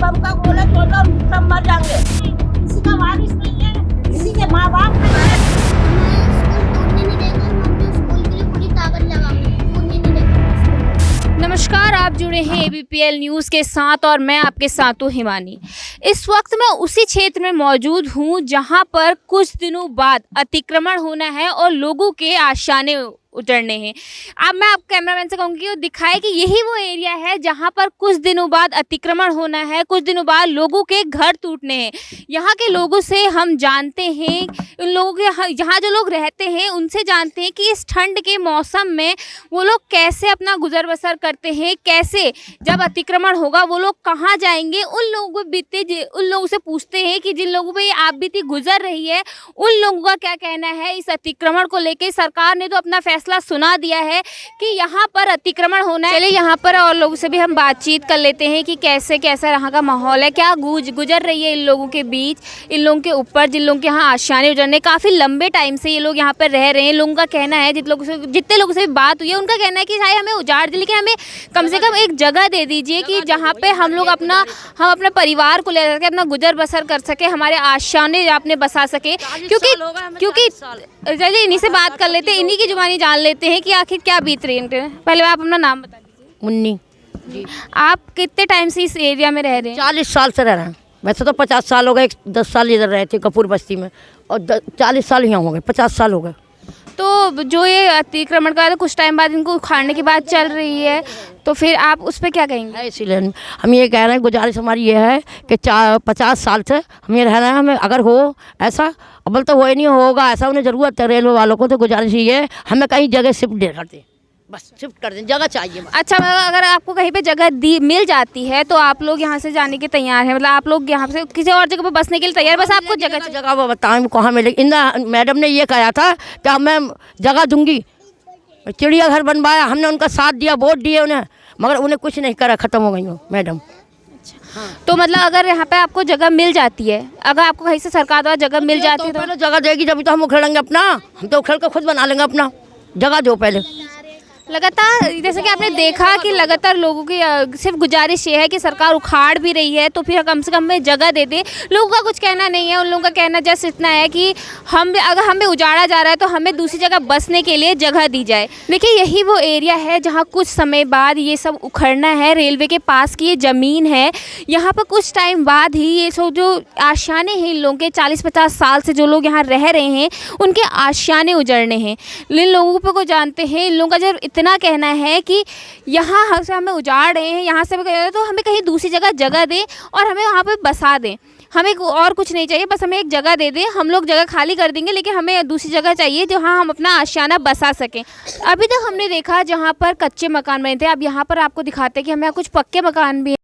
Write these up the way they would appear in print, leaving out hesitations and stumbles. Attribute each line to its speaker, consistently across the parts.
Speaker 1: हमका बोला छोड़ो सब मर जाएंगे। किसी का वारिस नहीं है, किसी के माँ बाप नहीं है।
Speaker 2: नमस्कार, आप जुड़े हैं ABPL न्यूज़ के साथ और मैं आपके साथ हूँ हिमानी। इस वक्त मैं उसी क्षेत्र में मौजूद हूँ जहाँ पर कुछ दिनों बाद अतिक्रमण होना है और लोगों के आशाने उजड़ने हैं। अब मैं आप कैमरामैन से कहूँगी वो दिखाए कि यही वो एरिया है जहाँ पर कुछ दिनों बाद अतिक्रमण होना है, कुछ दिनों बाद लोगों के घर टूटने हैं। यहाँ के लोगों से हम जानते हैं, उन लोगों के यहाँ जो लोग रहते हैं उनसे जानते हैं कि इस ठंड के मौसम में वो लोग कैसे अपना गुजर बसर करते हैं, कैसे जब अतिक्रमण होगा वो लोग कहाँ जाएंगे। उन लोगों से पूछते हैं कि जिन लोगों पर ये आप बीती गुजर रही है उन लोगों का क्या कहना है इस अतिक्रमण को लेकर। सरकार ने तो अपना फैसला सुना दिया है कि यहाँ पर अतिक्रमण होना है। चलिए यहाँ पर और लोगों से भी हम बातचीत कर लेते हैं कि कैसा यहाँ का माहौल है, क्या गुजर रही है इन लोगों के बीच, इन लोगों के ऊपर जिन लोगों के यहाँ आशाने उजड़ने। काफ़ी लंबे टाइम से ये लोग यहाँ पर रह रहे हैं। लोगों का कहना है जितने लोगों से बात हुई है उनका कहना है कि भाई हमें उजाड़ दे लेकिन हमें कम से कम एक जगह दे दीजिए कि जहाँ पे हम लोग हम अपने परिवार को ले सके, अपना गुजर बसर कर सके, हमारे आशाने आपने बसा सके। क्योंकि चलिए इन्हीं से बात कर लेते हैं, इन्हीं की जुबानी जान लेते हैं कि आखिर क्या बीत रही है। पहले आप अपना नाम बता दीजिए।
Speaker 3: मुन्नी
Speaker 2: जी, आप कितने टाइम से इस एरिया में रह रहे हैं?
Speaker 3: 40 साल से रह रहे हैं। वैसे तो 50 साल हो गए, 10 साल इधर रहे थे कपूर बस्ती में और 40 साल यहाँ हो गए, 50 साल हो गए।
Speaker 2: तो जो ये अतिक्रमण का कुछ टाइम बाद इनको उखाड़ने की बात चल रही है तो फिर आप उस पर क्या कहेंगे?
Speaker 3: इसीलिए हम ये कह रहे हैं, गुजारिश हमारी ये है कि 50 साल से हम ये रह रहे हैं। हमें अगर हो ऐसा, अव्वल तो हो ही नहीं होगा ऐसा, उन्हें ज़रूरत है रेलवे वालों को, तो गुजारिश ये है हमें कहीं जगह शिफ्ट दे कर दें, बस शिफ्ट कर दें, जगह चाहिए।
Speaker 2: अच्छा, अगर आपको कहीं पे जगह मिल जाती है तो आप लोग यहाँ से जाने के तैयार हैं? मतलब आप लोग यहाँ से किसी और जगह पे बसने के लिए तैयार, बस आपको जगह
Speaker 3: वो बताएं कहाँ मिलेगी। मैडम ने ये कहा था कि मैं जगह दूंगी, चिड़ियाघर बनवाया, हमने उनका साथ दिया, वोट दिए उन्हें, मगर उन्हें कुछ नहीं करा, ख़त्म हो गई वो मैडम।
Speaker 2: तो मतलब अगर यहाँ पे आपको जगह मिल जाती है, अगर आपको कहीं से सरकार द्वारा जगह मिल जाती है तो
Speaker 3: जगह देगी जब तो हम उखेड़ेंगे अपना, हम तो उखेड़ कर खुद बना लेंगे अपना। जगह दो पहले।
Speaker 2: लगातार जैसे कि आपने देखा कि लगातार लोगों की सिर्फ गुजारिश ये है कि सरकार उखाड़ भी रही है तो फिर कम से कम हमें जगह दे दे। लोगों का कुछ कहना नहीं है, उन लोगों का कहना जस्ट इतना है कि अगर हमें उजाड़ा जा रहा है तो हमें दूसरी जगह बसने के लिए जगह दी जाए। देखिए यही वो एरिया है जहाँ कुछ समय बाद ये सब उखड़ना है। रेलवे के पास की ये ज़मीन है, यहाँ पर कुछ टाइम बाद ही ये सब जो आशियाने हैं इन लोगों के 40-50 साल से जो लोग यहाँ रह रहे हैं उनके आशियाने उजड़ने हैं। इन लोगों को जानते हैं, इन लोगों का जब इतना कहना है कि यहाँ से हमें उजाड़ रहे हैं, यहाँ से तो हमें कहीं दूसरी जगह दें और हमें वहाँ पे बसा दें। हमें और कुछ नहीं चाहिए, बस हमें एक जगह दे दें, हम लोग जगह खाली कर देंगे, लेकिन हमें दूसरी जगह चाहिए जहाँ हम अपना आशियाना बसा सकें। अभी तक हमने देखा जहाँ पर कच्चे मकान बने थे, अब यहाँ पर आपको दिखाते हैं कि हमें कुछ पक्के मकान भी।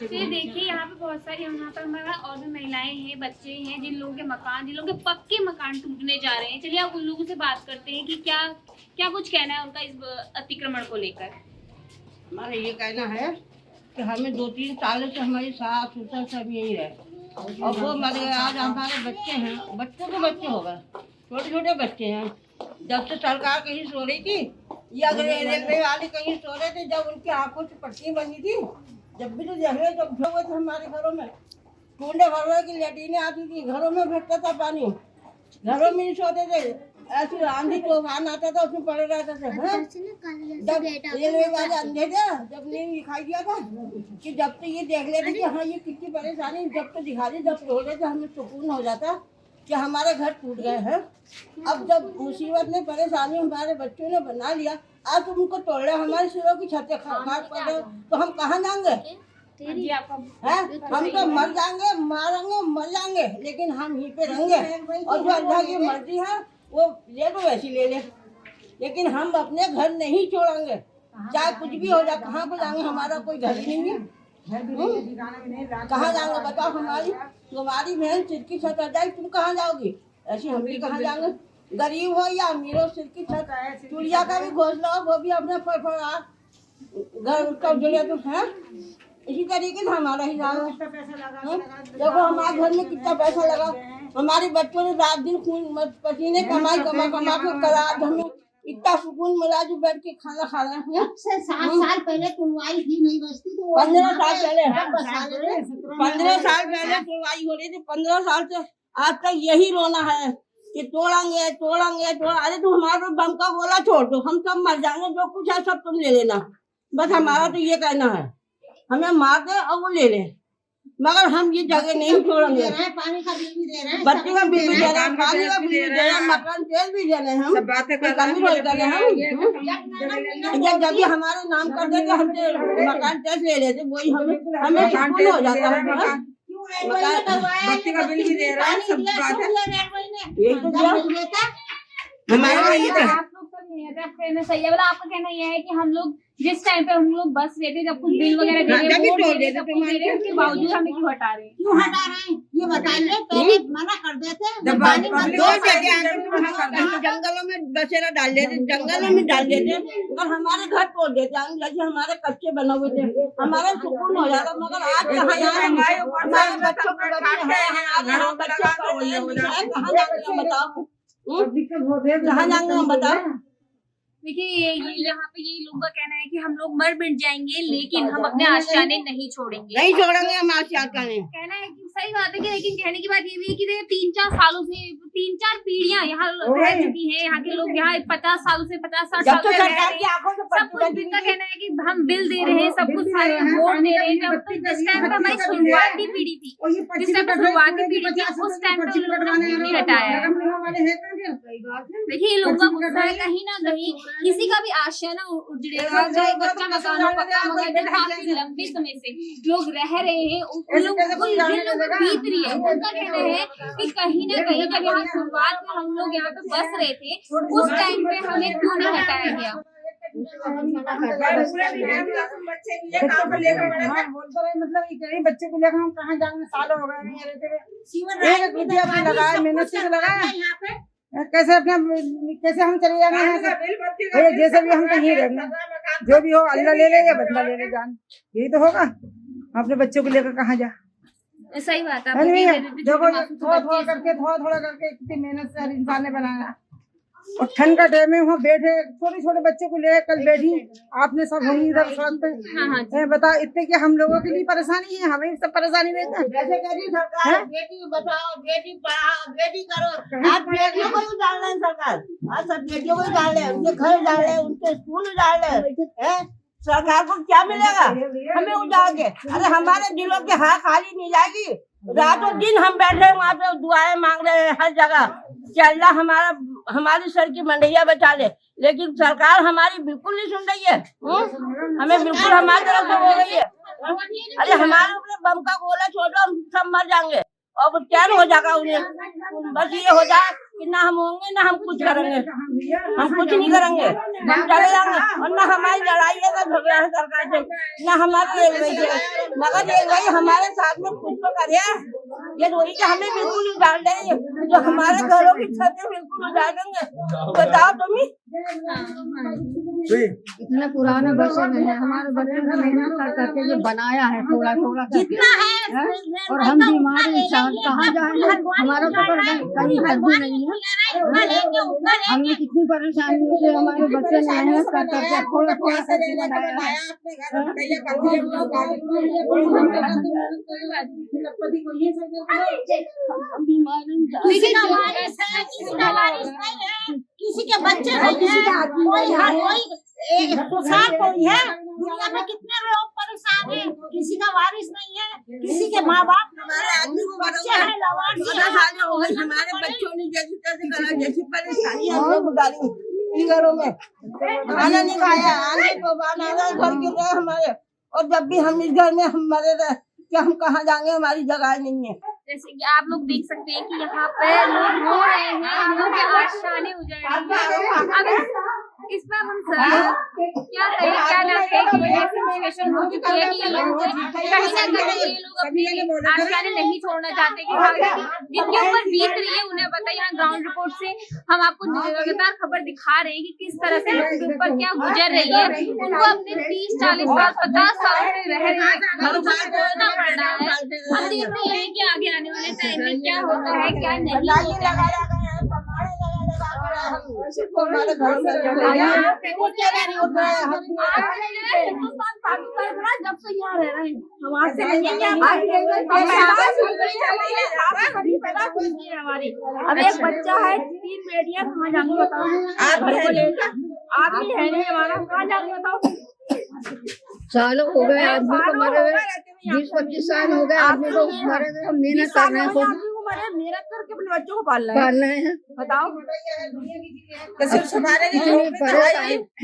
Speaker 2: फिर देखिए यहाँ पे बहुत सारी यहाँ पर हमारा और भी महिलाएं हैं, बच्चे हैं जिन लोगों के पक्के मकान टूटने जा रहे हैं। चलिए आप उन लोगों से बात करते हैं कि क्या कुछ कहना है उनका इस अतिक्रमण को लेकर।
Speaker 1: हमारा ये कहना है कि हमें 2-3 साल से हमारी सास ससुर सब यही रहे और वो मर गए। आज हमारे बच्चे हैं, बच्चों के बच्चे हो गए, छोटे छोटे बच्चे हैं। जब से सरकार कहीं सो रही थी या रेलवे वाले कहीं सो रहे थे, जब उनकी आंखों से पट्टी बनी थी, जब भी तो जगह जब हुए थे हमारे घरों में टूंडे भर की लेटीने आती थी, घरों में भेजता था पानी, घरों में नहीं सोते थे। ऐसी आंधी तूफान आता था उसमें पड़े रहते थे। जब रेलवे वाले अंधे थे, जब नहीं दिखाई दिया था कि जब तो ये देख लेते कि हाँ ये कितनी परेशानी, जब तो दिखा दी, जब रो लेते हमें सुकून हो जाता कि हमारे घर टूट गए हैं। अब जब मुसीबत ने परेशानी हमारे बच्चों ने बना लिया, आज तुम उनको तोड़ रहे, हमारे सिरों की छतें खाट पड़ रहे, तो हम कहाँ जाएंगे? हैं? हम तो मर जाएंगे, मारेंगे मर जाएंगे, लेकिन हम यहीं पे रहेंगे। और जो अल्लाह की मर्जी है वो ले लो वैसी ले ले, लेकिन हम अपने घर नहीं छोड़ेंगे, चाहे कुछ भी हो जाए। कहाँ को जाएंगे? हमारा कोई घर ही नहीं है, कहाँ जाएंगे बताओ? तुम्हारी बहन सिर की छत आ जाए, तुम कहाँ जाओगी? ऐसी हम भी कहाँ जाएंगे? गरीब हो या अमीर हो, सिर की छत। चिड़िया का भी घोंसला हो, वो भी अपने फड़फड़ा घर उसका उजड़े तो है। इसी तरीके से हमारा ही हाल है। देखो हमारे घर में कितना पैसा लगा, हमारे बच्चों ने रात दिन खून पसीने कमा के करा, हमें इतना सुकून मिला जो बैठ के खाना खा रहे हैं।
Speaker 4: 7 साल पहले कुलवाई थी नहीं बचती तो
Speaker 1: 15 साल पहले
Speaker 4: 15
Speaker 1: साल पहले सुनवाई हो रही थी। 15 साल से आज तक यही रोना है कि तोड़ेंगे। अरे तुम हमारा बम का गोला छोड़ दो, हम सब मर जाएंगे, जो कुछ है सब तुम ले लेना। बस हमारा तो ये कहना है, हमें मार दे और वो ले ले, मगर हम ये जगह नहीं छोड़ेंगे।
Speaker 4: पानी का बिल भी दे रहे हैं,
Speaker 1: बच्चे का बिल भी दे रहे हैं, पानी का बिल भी दे रहे हैं, मकान तेल भी दे रहे हैं। हम कमी रोज कर रहे हैं। जब भी हमारे नाम कर देते हमसे मकान टैक्स ले लेते, वही हमें सुकून हो जाता है।
Speaker 4: बच्चे का बिल भी दे रहा है, सब बात है।
Speaker 1: यही तो दिया हमारे लिए तो।
Speaker 2: आप लोग सब नहीं है, आप कहना सही है। मतलब आपका कहना यह है कि हम लोग जिस टाइम पे हम लोग बस रहे थे, जब कुछ बिल वगैरह दे रहे हैं, वोट दे रहे, सब कुछ दे रहे हैं, उसके बावजूद हमें क्यों हटा रहे हैं?
Speaker 4: क्यों हटा रहे हैं ये बताइए। पहले मना कर देते,
Speaker 1: जंगलों में बसेरा डाल देते, जंगलों में डाल देते और हमारे घर तोड़ देते। जैसे हमारे कच्चे बने हुए थे, हमारा सुकून हो जाता। मगर आज कहाँ हमारे बच्चों को कहाँ जाएंगे हम बताओ, कहाँ जाएंगे हम बताओ।
Speaker 2: देखिए ये यहाँ पे ये लोगों का कहना है कि हम लोग मर मिट जाएंगे लेकिन हम अपने आशियाने नहीं छोड़ेंगे।
Speaker 1: नहीं छोड़ेंगे हम आशिया का।
Speaker 2: कहना है कि सही बात है कि, लेकिन कहने की बात ये भी है कि 3-4 सालों से 3-4 पीढ़ियां यहाँ रह चुकी हैं। यहाँ के लोग यहाँ 50 सालों से 50-60 साल से रह रहे हैं। सब कुछ जिनका कहना है कि हम बिल दे रहे हैं, सब कुछ सारे वोट दे रहे हैं। जब तक जिस टाइम पे हमारी शुरुआती पीढ़ी थी, जिस टाइम पे शुरुआती पीढ़ी थी, उस टाइम पे उन लोगों ने नहीं हटाया है। देखिए ये लोगों का गुस्सा है, कहीं ना कहीं किसी का भी आशियाना उजड़ेगा, चाहे कच्चा मकान हो, पक्का मकान, जो काफी लंबे समय से लोग रह रहे हैं, उन लोगों को जिन लोगों को बीत रही है, उनका कहना है कि कहीं ना कहीं जब यहाँ शुरुआत में हम लोग यहाँ पे बस रहे थे, उस टाइम पे हमें क्यों नहीं हटाया गया?
Speaker 5: बच्चे को लेकर हम कहाँ जाएंगे, सालों हो गए नहीं रहते हुए। लगाया मेहनत से लगाया, कैसे हम चले जाएंगे यहाँ से भैया? जैसे भी हम कहीं रहना, जो भी हो अल्लाह ले ले या बदला ले ले जान, यही तो होगा। अपने बच्चों को लेकर कहाँ जा।
Speaker 2: सही बात है।
Speaker 5: देखो थोड़ा करके कितनी मेहनत से हर इंसान ने बनाया। और ठंड का टाइम में वहाँ बैठे छोटे छोटे बच्चे को ले कल बैठी, आपने सब होंगी इधर सड़क पे। बता इतने कि हम लोगों के लिए परेशानी है, हमें सब परेशानी रहता है।
Speaker 1: बेटी बचाओ, बेटी पढ़ाओ, बेटी करो। आज बेटियों को भी डाल रहे हैं सरकार, आज सब बेटियों को डाल रहे हैं, उनके घर डाल रहे हैं, उनके स्कूल डाल रहे हैं। सरकार को क्या मिलेगा? हमें उजाड़ के। अरे हमारे दिलों की हाथ खाली नहीं जाएगी। रातों दिन हम बैठे वहाँ पे दुआएं मांग रहे हैं हर जगह कि अल्लाह हमारी सर की मंडैया बचा ले, लेकिन सरकार हमारी बिल्कुल नहीं सुन रही है। हमें बिल्कुल हमारी तरफ से हो गई है। अरे हमारे ऊपर बम का गोला छोड़ो, हम सब मर जाएंगे और चैन हो जाएगा उन्हें। बस ये हो जाए कि ना हम होंगे ना हम कुछ करेंगे, हम कुछ नहीं करेंगे, हम चले जाएंगे। और ना हमारी लड़ाई है ना झगड़ा है सरकार से, ना हमारी रेलवे से, मगर रेलवे हमारे साथ में कुछ तो करे। ये वही कि हमें बिल्कुल उजाड़ देंगे, जो हमारे घरों की छतें बिल्कुल उजाड़ देंगे। बताओ तुम्हें
Speaker 4: इतना पुराना बच्चे में है, हमारे बच्चे ने मेहनत कर करके जो बनाया है थोड़ा थोड़ा जितना है, और हम बीमार इंसान कहाँ जाएंगे? हमारा तो कहीं घर भी नहीं है। हमने कितनी परेशानियों से हमारे बच्चे ने मेहनत कर करके थोड़ा थोड़ा करके बनाया। किसी के बच्चे नहीं है, कोई है दुनिया में, कितने लोग परेशान हैं, किसी का वारिस नहीं है, किसी के माँ बाप
Speaker 1: हमारे आदमी को
Speaker 4: बच्चे हैं,
Speaker 1: हमारे बच्चों ने जैसी तैसी करा, जैसी परेशानी हम लोग डाली इन घरों में, खाना नहीं खाया, आने को घर गिर रहे हमारे। और जब भी हम इस घर में हम मरे रहे कि हम कहाँ जाएंगे, हमारी जगह नहीं है।
Speaker 2: जैसे कि आप लोग देख सकते हैं कि यहाँ पे लोग रो रहे हैं, हम लोग के आशाने उजड़ रही हैं। अब इसमें हम सर क्या कहें, क्या ना कहें कि ऐसी सिचुएशन हो चुकी है कि ये लोग कहीं ना कहीं ये लोग अपनी आशाने नहीं छोड़ना चाहते कि जिनके ऊपर बीत रही है उन्हें पता। यहाँ ग्राउंड रिपोर्ट से हम आपको लगातार खबर दिखा रहे हैं कि किस तरह से लोगों के ऊपर क्या गुजर रही है। उनको अपने 30-40 साल 50 साल से रह रहे हैं, घरों को छोड़ना पड़ रहा है। हम देखते हैं कि आगे आने वाले टाइम में क्या होता है क्या नहीं होता है।
Speaker 1: हमारे घर में
Speaker 4: जब से यहाँ रह रहे हैं वहाँ से हमारी अब एक बच्चा है 3 बेटियां कहाँ जाऊंगी बताओ आप ही है नहीं हमारा कहाँ जाऊंगी बताओ
Speaker 6: सालों हो गए आदमी को मरे हुए 20-25 साल हो गए आदमी को मरे हुए हम मेहनत कर रहे हैं
Speaker 4: मेहनत करके अपने बच्चों को पाल
Speaker 6: रहे हैं
Speaker 4: बताओ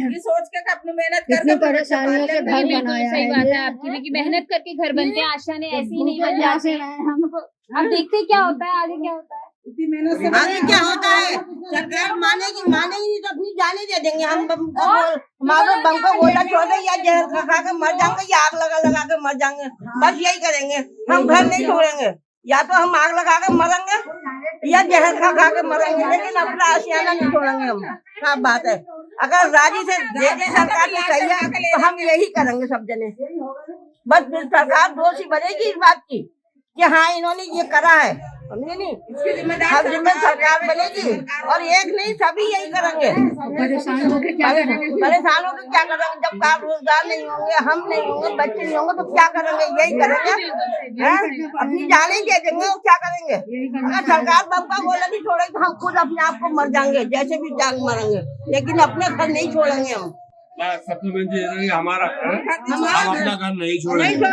Speaker 5: ये सोच के अपनी मेहनत
Speaker 6: कितनी परेशानियों से घर बनाया
Speaker 2: सही
Speaker 6: है
Speaker 2: बात है आपकी भी कि मेहनत करके घर बनते हैं, आशा ने ऐसे ही नहीं बन जाते हैं। अब देखते हैं क्या होता है आगे, क्या होता है
Speaker 1: आगे क्या होता है। सरकार मानेगी नहीं तो अपनी जाने दे देंगे हम। हमारे बम को गोला छोड़ दे या जहर खा के मर जाएंगे या आग लगा के मर जाएंगे, बस यही करेंगे। हम घर नहीं छोड़ेंगे, या तो हम आग लगा के मरेंगे या जहर खा के मरेंगे, लेकिन अपना आशियाना नहीं छोड़ेंगे हम। क्या बात है, अगर राजी से दे दे सरकार ने सही है तो हम यही करेंगे सब जने। बस सरकार दोषी बनेगी इस बात की कि हाँ इन्होंने ये करा है, समझे नहीं। हर जिम्मेदार सरकार बनेगी और एक नहीं सभी यही करेंगे।
Speaker 6: परेशान होकर क्या करेंगे
Speaker 1: जब कार रोजगार नहीं होंगे, हम नहीं होंगे, बच्चे नहीं होंगे तो क्या करेंगे, यही करेंगे हैं? अपनी जान ही दे देंगे और क्या करेंगे। अगर सरकार बम का गोला नहीं छोड़ेगी तो हम खुद अपने आप को मर जाएंगे, जैसे भी जान मरेंगे, लेकिन अपने घर नहीं छोड़ेंगे हम।
Speaker 7: सबसे मेन चीज है हमारा हम अपना घर नहीं छोड़ेंगे।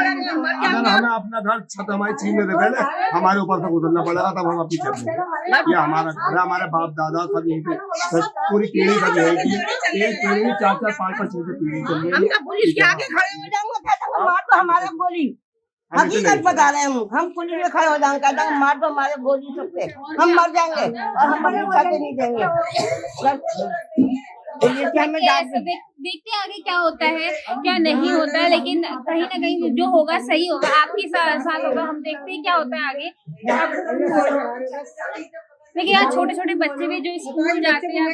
Speaker 7: अगर हमें अपना घर छत हमारी छीनने से पहले हमारे ऊपर से गुजरना पड़ेगा तब हम अपनी छत लेंगे। ये हमारा घर है, हमारे बाप दादा सब यहीं पे पूरी पीढ़ी सब यहीं की, एक पीढ़ी 4-4, 5-5 पीढ़ी चल रही है।
Speaker 1: हम पुलिस के आगे खड़े हो जाएंगे, मार तो हमारे गोली, हकीकत बता रहे हैं हम पुलिस में खड़े हो जाएंगे, कहते हैं मार तो हमारे गोली सबसे हम मर जाएंगे और हम अपनी छत नहीं देंगे।
Speaker 2: देखते हैं आगे क्या होता है क्या नहीं होता है, लेकिन कहीं ना कहीं जो होगा सही होगा, आपके साथ होगा। हम देखते हैं क्या होता है आगे। लेकिन यार छोटे छोटे बच्चे भी जो स्कूल जाते हैं,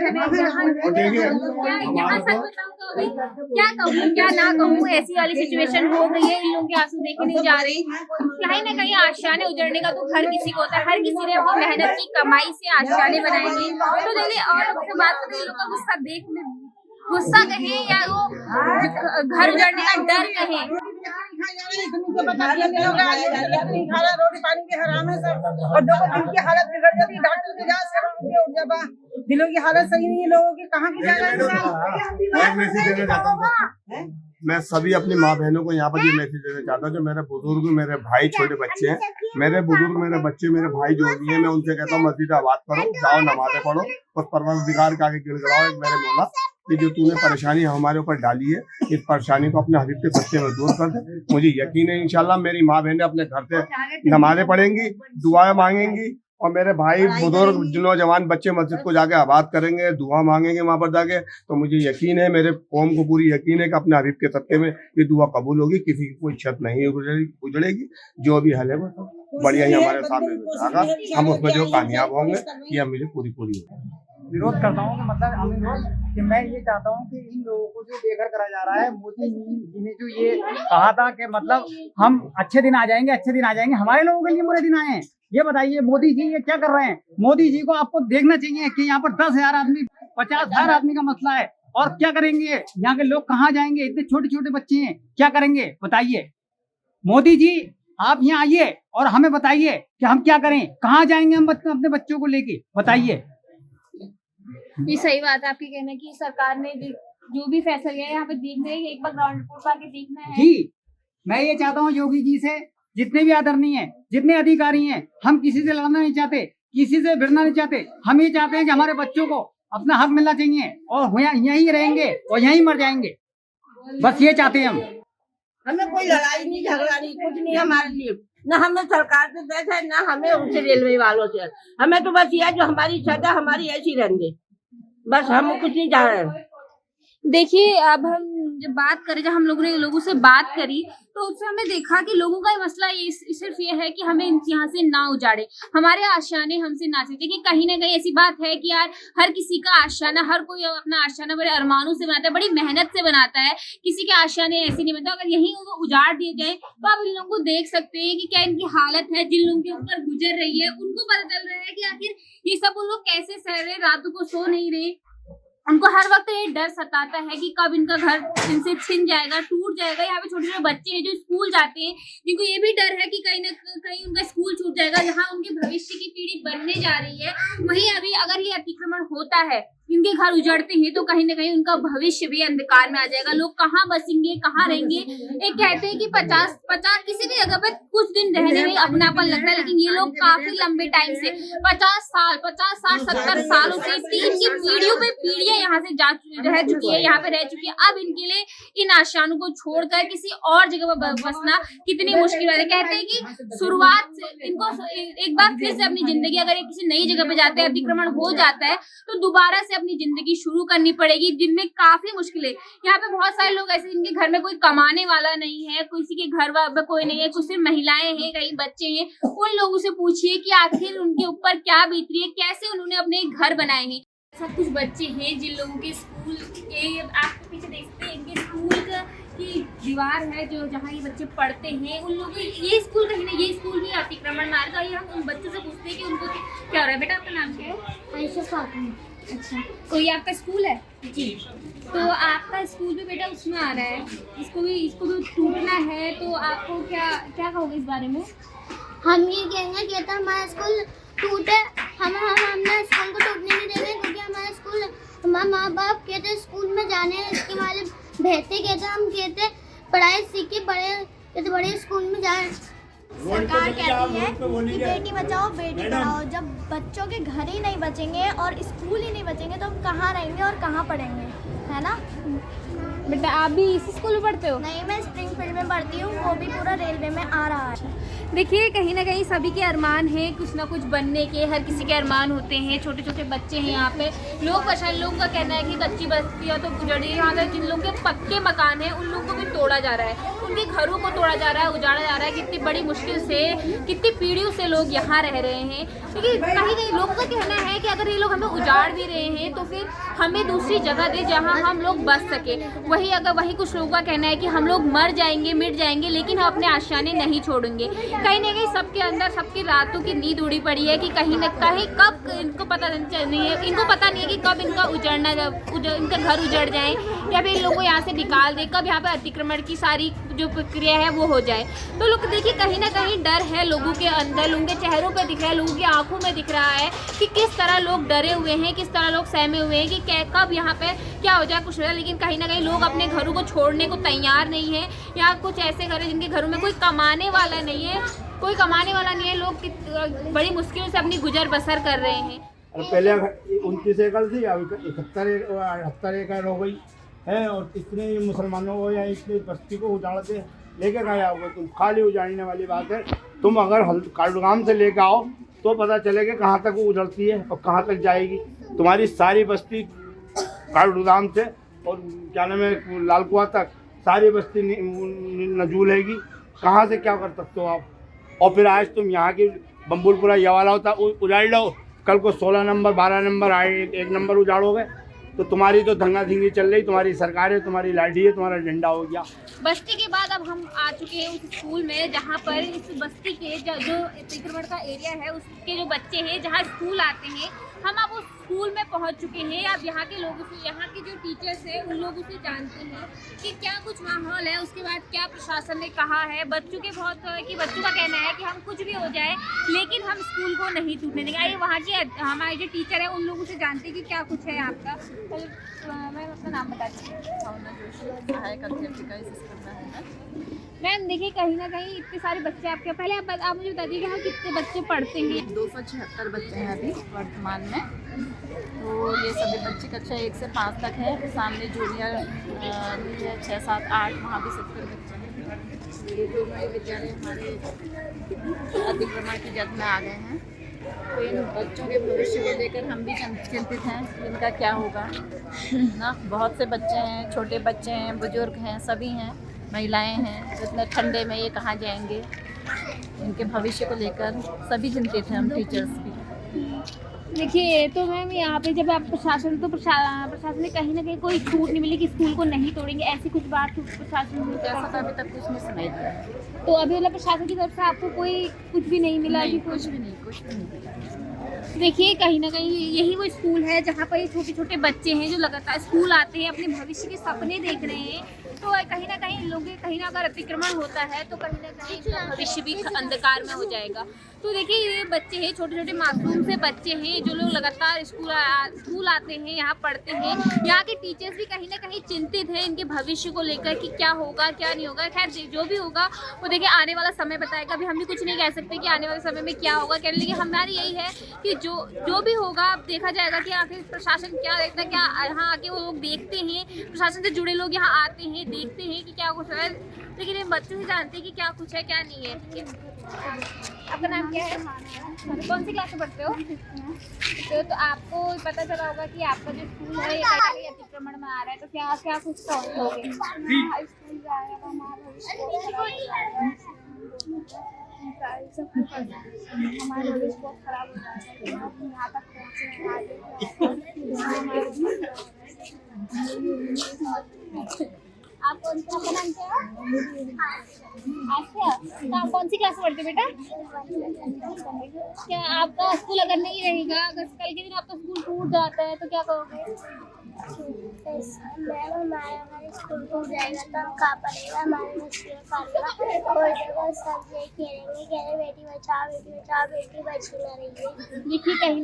Speaker 2: क्या कहूँ क्या ना कहूँ, ऐसी वाली सिचुएशन हो गई है। इन लोगों के आंसू देखे नहीं जा रहे। कहीं ना कहीं आशाएं उजड़ने का तो हर किसी को होता है, हर किसी ने अपनी मेहनत की कमाई से आशाएं बनाएंगे। तो चलिए और लोगों से बात करते हैं, लोगों का गुस्सा कहे या वो घर उजड़ने का डर कहे।
Speaker 5: रोटी पानी के हराम है सब, और लोगों की इनकी हालत बिगड़ जाती है। डॉक्टर के जाओ उठ जाता, दिलों की हालत सही नहीं है लोगों की, कहाँ की जाएगा।
Speaker 7: मैं सभी अपनी माँ बहनों को यहाँ पर ये मैसेज देना चाहता हूँ, जो मेरे बुजुर्ग, मेरे भाई, छोटे बच्चे हैं, मेरे बुजुर्ग, मेरे बच्चे, मेरे भाई जो भी हैं, मैं उनसे कहता हूँ मस्जिद आबाद करो, जाओ नमाज़ें पढ़ो, उस परवरदिगार के आगे गिड़गिड़ाओ, मेरे मौला कि जो तूने परेशानी हमारे ऊपर डाली है, इस परेशाानी को अपने हबीब के सत्य में दूर कर दे। मुझे यकीन है इंशाल्लाह मेरी माँ बहनें अपने घर से नमाज़ें पढ़ेंगी, दुआएं मांगेंगी, और मेरे भाई बुजुर्ग नौजवान बच्चे मस्जिद को जाके आबाद करेंगे, दुआ मांगेंगे वहाँ पर जाके। तो मुझे यकीन है, मेरे कौम को पूरी यकीन है कि अपने हबीब के सत्य में ये दुआ कबूल होगी, किसी की कोई छत नहीं उजड़ेगी। जो भी हल है वो बढ़िया ही हमारे सामने आगा, हम उसमें जो कामयाब होंगे ये मुझे पूरी होगी।
Speaker 8: विरोध करता हूँ कि मतलब अमीर कि मैं ये चाहता हूँ कि इन लोगों को जो बेघर करा जा रहा है, मोदी जी ने जो ये कहा था कि मतलब हम अच्छे दिन आ जाएंगे, हमारे लोगों के लिए बुरे दिन आए हैं। ये बताइए मोदी जी ये क्या कर रहे हैं। मोदी जी को आपको देखना चाहिए कि यहाँ पर 10,000 आदमी 50,000 आदमी का मसला है, और क्या करेंगे यहाँ के लोग, कहाँ जाएंगे, इतने छोटे छोटे बच्चे हैं, क्या करेंगे बताइए। मोदी जी आप यहाँ आइए और हमें बताइए कि हम क्या करें, कहाँ जाएंगे हम अपने बच्चों को लेके, बताइए।
Speaker 2: ये सही बात है आपकी कहना कि सरकार ने जो भी फैसला लिया है यहाँ पे देखना है, एक बार ग्राउंड रिपोर्ट आके देखना है।
Speaker 8: जी मैं ये चाहता हूँ योगी जी से, जितने भी आदरणीय हैं, जितने अधिकारी हैं, हम किसी से लड़ना नहीं चाहते, किसी से भिड़ना नहीं चाहते। हम ये चाहते हैं कि हमारे बच्चों को अपना हक मिलना चाहिए, और यहीं रहेंगे और यहीं मर जाएंगे, बस ये चाहते हैं हम।
Speaker 1: हमें कोई लड़ाई नहीं, झगड़ा नहीं, कुछ नहीं हमारे लिए, न हमें सरकार से देश है, न हमें उनसे रेलवे वालों से। हमें तो बस ये जो हमारी छत है हमारी ऐसी रहने, बस हम कुछ नहीं चाह रहे।
Speaker 2: देखिए अब हम जब बात करें, जब हम लोगों से बात करी तो उससे हमने देखा कि लोगों का मसला ये सिर्फ ये है कि हमें यहाँ से ना उजाड़े, हमारे आशियाने हमसे ना छीने। देखिए कहीं ना कहीं ऐसी बात है कि यार हर किसी का आशियाना, हर कोई अपना आशियाना बड़े अरमानों से बनाता है, बड़ी मेहनत से बनाता है, किसी के आशियाने ऐसे नहीं बनता। अगर यहीं उनको उजाड़ दिए जाए तो आप इन लोगों को देख सकते हैं कि क्या इनकी हालत है, जिन लोगों के ऊपर गुजर रही है उनको पता चल रहा है कि आखिर ये सब उन लोग कैसे सह रहे, रातों को सो नहीं रहे। उनको हर वक्त ये डर सताता है कि कब इनका घर इनसे छिन जाएगा, टूट जाएगा। यहाँ पे छोटे छोटे बच्चे हैं जो स्कूल जाते हैं, जिनको ये भी डर है कि कहीं ना कहीं उनका स्कूल छूट जाएगा, जहाँ उनके भविष्य की पीढ़ी बनने जा रही है। वहीं अभी अगर ये अतिक्रमण होता है, इनके घर उजड़ते हैं, तो कहीं ना कहीं उनका भविष्य भी अंधकार में आ जाएगा। लोग कहाँ बसेंगे, कहाँ रहेंगे। एक कहते हैं कि 50 किसी भी जगह पर कुछ दिन रहने में अपनापन लगता है, लेकिन ये लोग काफी लंबे टाइम से 50 साल 70 सालों से इनकी पीढ़ियों पे पीढ़ियां यहाँ से रह चुकी है, यहाँ पे रह चुकी है। अब इनके लिए इन आशाओं को छोड़कर किसी और जगह पर बसना कितनी मुश्किल है। कहते हैं कि शुरुआत से इनको एक बार फिर से अपनी जिंदगी, अगर किसी नई जगह पे जाते हैं, अतिक्रमण हो जाता है, तो दोबारा से अपनी जिंदगी शुरू करनी पड़ेगी, जिनमें काफी मुश्किल है। यहाँ पे बहुत सारे लोग ऐसे जिनके घर में कोई कमाने वाला नहीं है, किसी के घर में कोई नहीं है, कुछ सिर्फ महिलाएं हैं, कई बच्चे हैं। उन लोगों से पूछिए कि आखिर उनके ऊपर क्या बीत रही है, कैसे उन्होंने अपने घर बनाए हैं। सब कुछ बच्चे हैं जिन लोगों के स्कूल के, आपके पीछे देखते हैं इनके स्कूल की दीवार है जो जहाँ ये बच्चे पढ़ते हैं, उन लोगों ये स्कूल कहीं ना ये स्कूल भी अतिक्रमण में आ रहा है। हम उन बच्चों से पूछते हैं कि उनको क्या हो रहा है। बेटा आपका नाम क्या है?
Speaker 9: आयशा खातून।
Speaker 2: अच्छा, कोई आपका स्कूल है? जी। तो आपका स्कूल भी बेटा उसमें आ रहा है, इसको भी टूटना है, तो आपको क्या कहोगे इस बारे में?
Speaker 9: हम ये कहेंगे कि तो हमारा स्कूल टूटे, हमने स्कूल को टूटने नहीं देंगे, क्योंकि हमारा स्कूल, हमारे माँ बाप कहते स्कूल में जाने इसके वाले भेजते, कहते हम कहते पढ़ाई सीखे बड़े स्कूल में जाए।
Speaker 10: सरकार कहती है कि बेटी बचाओ बेटी पढ़ाओ। जब बच्चों के घर ही नहीं बचेंगे और स्कूल ही नहीं बचेंगे तो हम कहाँ रहेंगे और कहाँ पढ़ेंगे, है ना?
Speaker 2: बेटा आप भी इसी स्कूल में पढ़ते हो?
Speaker 10: नहीं, मैं स्प्रिंगफील्ड में पढ़ती हूँ, वो भी पूरा रेलवे में आ रहा है।
Speaker 2: देखिए कहीं ना कहीं सभी के अरमान हैं कुछ ना कुछ बनने के, हर किसी के अरमान होते हैं। छोटे छोटे बच्चे हैं यहाँ पे, लोगों का कहना है कि कच्ची बस्तियाँ तो उजड़ी, यहाँ पे जिन लोगों के पक्के मकान हैं उन लोगों को भी तोड़ा जा रहा है, उनके घरों को तोड़ा जा रहा है, उजाड़ा जा रहा है। कितनी बड़ी मुश्किल से, कितनी पीढ़ियों से लोग यहाँ रह रहे हैं। क्योंकि कहीं लोगों का कहना है कि अगर ये लोग हमें उजाड़ भी रहे हैं तो फिर हमें दूसरी जगह दे जहाँ हम लोग बस सके। वही कुछ लोगों का कहना है कि हम लोग मर जाएंगे, मिट जाएंगे, लेकिन हम अपने आशाएं नहीं छोड़ेंगे। कहीं ना कहीं सबके अंदर, सबकी रातों की नींद उड़ी पड़ी है कि कहीं ना कहीं कब इनको पता नहीं है कि कब इनका इनका घर उजड़ जाए या फिर इन लोगों को यहाँ से निकाल दे, कब यहाँ पे अतिक्रमण की सारी जो प्रक्रिया है वो हो जाए। तो लोग देखिए कहीं ना कहीं डर है लोगों के अंदर, लोगों के चेहरों पर दिख रहा है, लोगों की आंखों में दिख रहा है कि किस तरह लोग डरे हुए हैं, किस तरह लोग सहमे हुए हैं कि कब यहाँ पे क्या हो जाए, कुछ हो जाए। लेकिन कहीं ना कहीं लोग अपने घरों को छोड़ने को तैयार नहीं है। यहाँ कुछ ऐसे घर हैं जिनके घरों में कोई कमाने वाला नहीं है, लोग बड़ी मुश्किल से अपनी गुजर बसर कर रहे हैं।
Speaker 11: पहले 29 एकड़ थी, अब 71 एकड़ हो गई है। और इतने मुसलमानों को या इतनी बस्ती को उजाड़ के लेके गए आओगे तुम, खाली उजाड़ने वाली बात है। तुम अगर कालडुगाम से लेके आओ तो पता चलेगा कहाँ तक वो उजड़ती है और कहाँ तक जाएगी। तुम्हारी सारी बस्ती कालडुगाम से और क्या नाम है लाल कुआं तक सारी बस्ती नजूल हैगी। कहाँ से क्या कर सकते हो आप? और फिर आज तुम यहाँ की बम्बुलपुरा ये वाला होता उजाड़ लो, कल को 16 नंबर 12 नंबर आए, 1 नंबर उजाड़ोगे तो तुम्हारी तो धंगा धिंगी चल रही, तुम्हारी सरकार है, तुम्हारी लाठी है, तुम्हारा झंडा हो गया।
Speaker 2: बस्ती के बाद अब हम आ चुके हैं उस स्कूल में जहाँ पर इस बस्ती के जो अतिक्रमण का एरिया है उसके जो बच्चे हैं जहाँ स्कूल आते हैं, हम अब उस स्कूल में पहुँच चुके हैं। अब यहाँ के लोगों से, यहाँ के जो टीचर्स हैं उन लोगों से जानते हैं कि क्या कुछ माहौल है, उसके बाद क्या प्रशासन ने कहा है। बच्चों का कहना है कि हम कुछ भी हो जाए लेकिन हम स्कूल को नहीं टूटने देंगे। आइए वहाँ के हमारे जो टीचर है उन लोगों से जानते हैं कि क्या कुछ है आपका। मैं अपना नाम बताती हूँ। मैम देखिए कहीं ना कहीं इतने सारे बच्चे आपके, पहले आप मुझे बता दीजिए यहाँ कितने बच्चे पढ़ते हैं?
Speaker 12: 276 बच्चे हैं अभी वर्तमान में। तो ये सभी बच्चे कक्षा 1 से 5 तक है। सामने जूनियर 6, 7, 8 वहाँ भी 70 बच्चे हैं। ये दोनों विद्यालय हमारे अतिक्रमण की जद में आ गए हैं। तो इन बच्चों के भविष्य को लेकर हम भी चिंतित हैं कि इनका क्या होगा ना। बहुत से बच्चे हैं, छोटे बच्चे हैं, बुजुर्ग हैं, सभी हैं, महिलाएं हैं। इतने ठंडे में ये कहाँ जाएंगे, इनके भविष्य को लेकर सभी चिंतित हैं हम टीचर्स भी।
Speaker 2: देखिए तो मैम यहाँ पे जब आप प्रशासन ने कहीं ना कहीं कोई छूट नहीं मिली कि स्कूल को नहीं तोड़ेंगे, ऐसी कुछ बात प्रशासन ने?
Speaker 12: ऐसा तो अभी तक कुछ नहीं सुनाई दिया।
Speaker 2: तो अभी मतलब प्रशासन की तरफ से आपको कोई कुछ भी नहीं मिला?
Speaker 12: नहीं, कुछ भी नहीं मिला।
Speaker 2: देखिए कहीं ना कहीं यही वो स्कूल है जहाँ पर ये छोटे छोटे बच्चे हैं जो लगातार स्कूल आते हैं, अपने भविष्य के सपने देख रहे हैं। तो कहीं ना कहीं लोगों के कहीं ना अगर अतिक्रमण होता है तो कहीं ना कहीं इनका भविष्य भी अंधकार में हो जाएगा। तो देखिए ये बच्चे हैं, छोटे छोटे मासूम से बच्चे हैं जो लोग लगातार स्कूल आते हैं, यहाँ पढ़ते हैं। यहाँ के टीचर्स भी कहीं ना कहीं चिंतित हैं इनके भविष्य को लेकर कि क्या होगा क्या नहीं होगा। खैर जो भी होगा वो देखिए आने वाला समय बताएगा। अभी हम भी कुछ नहीं कह सकते कि आने वाले समय में क्या होगा क्या, लेकिन हमारी यही है कि जो भी होगा अब देखा जाएगा कि आखिर प्रशासन क्या देखता है, क्या यहाँ आके वो लोग देखते हैं, प्रशासन से जुड़े लोग यहाँ आते हैं, देखते हैं कि क्या कुछ है। लेकिन ये बच्चे से जानते हैं कि क्या कुछ है क्या नहीं है। आपका नाम क्या है? कौन सी क्लास में पढ़ते हो? तो आपको पता चला होगा कि आपका जो स्कूल है ये अतिक्रमण में आ रहा है, तो क्या क्या कुछ कहोगे? स्कूल जा रहा है हमारा हमारे भविष्य बहुत खराब हो जाएगा। यहाँ तक पहुँचे आप आपका नाम क्या है? अच्छा, तो आप कौन सी क्लास में पढ़ते बेटा? क्या आपका स्कूल अगर नहीं रहेगा, अगर कल के दिन आपका स्कूल टूट जाता है तो क्या करोगे?
Speaker 9: मैम हमारा स्कूल टूट जाएगा तो हम कहाँ पढ़ेगा, हमारे और जगह सब ये कह रहे बेटी बचाओ बेटी बची ना रही।
Speaker 2: देखिए कहीं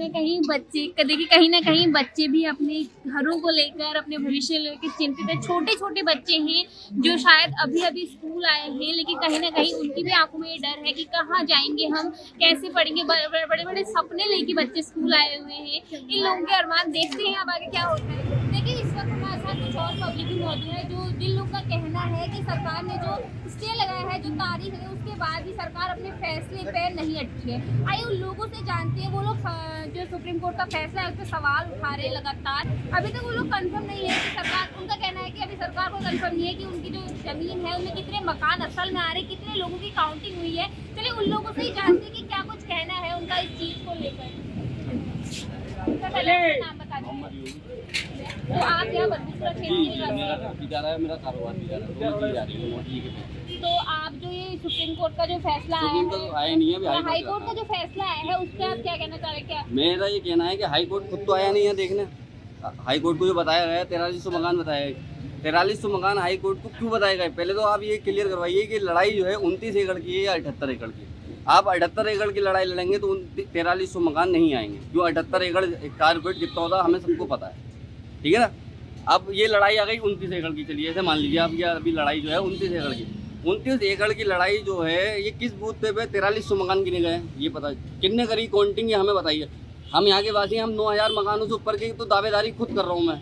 Speaker 2: ना कहीं बच्चे भी अपने घरों को लेकर, अपने भविष्य लेकर चिंतित है। छोटे छोटे बच्चे हैं जो शायद अभी अभी स्कूल आए हैं, लेकिन कहीं ना कहीं उनकी भी आंखों में ये डर है कि कहाँ जाएंगे हम, कैसे पढ़ेंगे। बड़े बड़े सपने लेके बच्चे स्कूल आए हुए हैं। इन लोगों के अरमान देखते हैं अब आगे क्या होता है। देखिए इस वक्त हमारे साथ कुछ और पब्लिक भी मौजूद है जो जिन लोगों का कहना है कि सरकार ने जो स्टे लगाया है, जो तारीख है, उसके बाद भी सरकार अपने फैसले पे नहीं अटकी है। आइए उन लोगों से जानते हैं। वो लोग जो सुप्रीम कोर्ट का फैसला है उस पर सवाल उठा रहे हैं लगातार। अभी तक वो लोग कंफर्म नहीं है कि सरकार, उनका कहना है कि अभी सरकार को कंफर्म नहीं है कि उनकी जो जमीन है उनमें कितने मकान असल में आ रहे, कितने लोगों की काउंटिंग हुई है। चलिए उन लोगों से ही जानते हैं कि क्या कुछ कहना है उनका इस चीज़ को लेकर। नाम बता दीजिए। तो आप यहाँ बंदूकपुरा क्षेत्र
Speaker 13: जा रहा है, मेरा कारोबार भी जा रहा है।
Speaker 2: तो आप जो ये सुप्रीम कोर्ट का जो फैसला आया है,
Speaker 13: तो आया नहीं है,
Speaker 2: हाई कोर्ट का जो फैसला आया है उस पर आप क्या कहना चाह रहे हैं? क्या
Speaker 13: मेरा ये कहना है कि हाई कोर्ट खुद तो आया नहीं है देखने। हाई कोर्ट को जो बताया गया 4300 मकान बताया है। 4300 मकान हाई कोर्ट को क्यों बताया गया? पहले तो आप ये क्लियर करवाइए कि लड़ाई जो है 29 एकड़ की है या 78 एकड़ की। आप 78 एकड़ की लड़ाई लड़ेंगे तो 4300 मकान नहीं आएंगे। जो 78 एकड़ कारपेट जितना होता हमें सबको पता है, ठीक है ना। अब ये लड़ाई आ गई 29 एकड़ की। चलिए ऐसे मान लीजिए आप ये अभी लड़ाई जो है 29 एकड़ की, 29 एकड़ की लड़ाई जो है ये किस बूथ पे 4300 मकान गिने गए ये पता कितने करी काउंटिंग ये हमें बताइए। हम यहाँ के वासी, हम 9000 मकानों से ऊपर की तो दावेदारी खुद कर रहा हूँ मैं।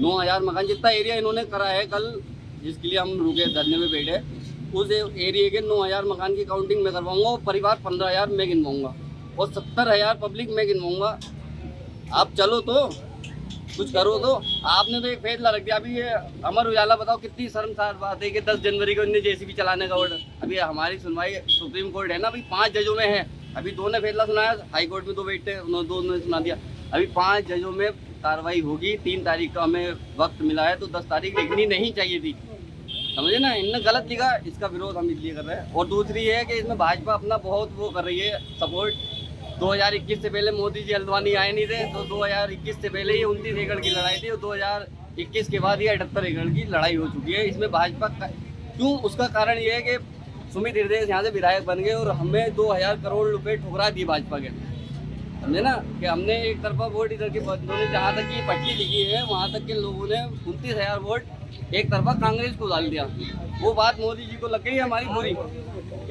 Speaker 13: 9000 मकान जितना एरिया इन्होंने करा है, कल जिसके लिए हम रुके धरने में बैठे, उस एरिया के 9000 मकान की काउंटिंग मैं करवाऊँगा और परिवार 15000 मैं गिनवाऊँगा और 70000 पब्लिक मैं गिनवाऊँगा। आप चलो तो कुछ करो। तो आपने तो एक फैसला रख दिया। अभी ये अमर उजाला बताओ कितनी शर्मसार बात है कि 10 जनवरी को इन्हें जेसीबी चलाने का ऑर्डर। अभी हमारी सुनवाई सुप्रीम कोर्ट है ना, अभी 5 जजों में है। अभी 2 ने फैसला सुनाया, हाई कोर्ट में 2 बैठे, उन्होंने 2 ने सुना दिया। अभी 5 जजों में कार्रवाई होगी। 3 तारीख का हमें वक्त मिला है, तो 10 तारीख लिखनी नहीं चाहिए थी, समझे ना। इनने गलत लिखा, इसका विरोध हम इसलिए कर रहे हैं। और दूसरी है कि इसमें भाजपा अपना बहुत वो कर रही है सपोर्ट। 2021 से पहले मोदी जी हल्द्वानी आए नहीं थे, तो 2021 से पहले ये 29 एकड़ की लड़ाई थी और 2021 के बाद ये 78 एकड़ की लड़ाई हो चुकी है। इसमें भाजपा क्यों, उसका कारण ये है कि सुमित हृदय यहाँ से विधायक बन गए और हमें 2000 करोड़ रुपए ठुकरा दिए भाजपा के, समझे ना। कि हमने एक तरफा वोट इधर के उन्होंने जहाँ तक की पट्टी लिखी है वहाँ तक के लोगों ने 29,000 वोट एक तरफा कांग्रेस को डाल दिया। वो बात मोदी जी को लग गई हमारी पूरी।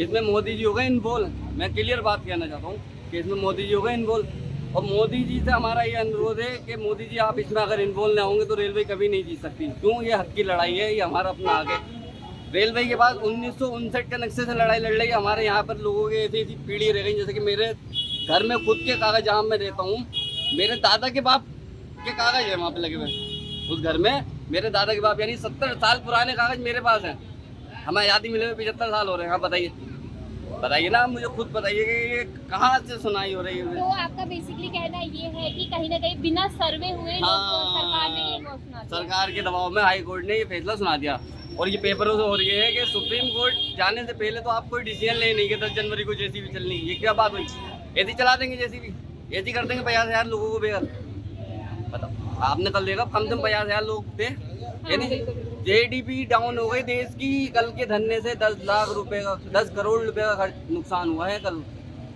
Speaker 13: इसमें मोदी जी हो गए इन्वॉल्व। मैं क्लियर बात कहना चाहता हूँ कि इसमें मोदी जी हो गए इन्वॉल्व। और मोदी जी से हमारा ये अनुरोध है कि मोदी जी आप इसमें अगर इन्वॉल्व ना होंगे तो रेलवे कभी नहीं जीत सकती। क्यों? ये हक की लड़ाई है, ये हमारा अपना हक है। रेलवे के बाद 1959 के नक्शे से लड़ाई लड़ रही है। हमारे यहाँ पर लोगों की ऐसी ऐसी पीढ़ी रह गई, जैसे कि मेरे घर में खुद के कागज जहाँ मैं रहता हूँ, मेरे दादा के बाप के कागज है वहाँ पे लगे हुए। उस घर में मेरे दादा के बाप यानी 70 साल पुराने कागज मेरे पास हैं। हमें आज़ादी मिले हुए 75 साल हो रहे हैं। हाँ बताइए ना, मुझे खुद बताइए कि ये कहाँ से सुनाई हो रही है।
Speaker 2: तो आपका बेसिकली कहना ये है कि कहीं ना कहीं बिना सर्वे हुए सरकार ने ये सुना दिया।
Speaker 13: सरकार के दबाव में हाई कोर्ट ने ये फैसला सुना दिया। और ये पेपरों से हो रही है कि सुप्रीम कोर्ट जाने से पहले तो आप कोई डिसीजन ले नहीं कि 10 जनवरी को जेसीबी चलनी। ये क्या बात हुई? ऐसे चला देंगे जेसीबी? ऐसे कर देंगे 50,000 लोगों को बेघर। बताओ, आपने कल देखा कम से कम 50,000 लोग थे, यानी जीडीपी डाउन हो गई देश की कल के धरने से 10 लाख रुपए का 10 करोड़ रुपए का खर्च नुकसान हुआ है कल।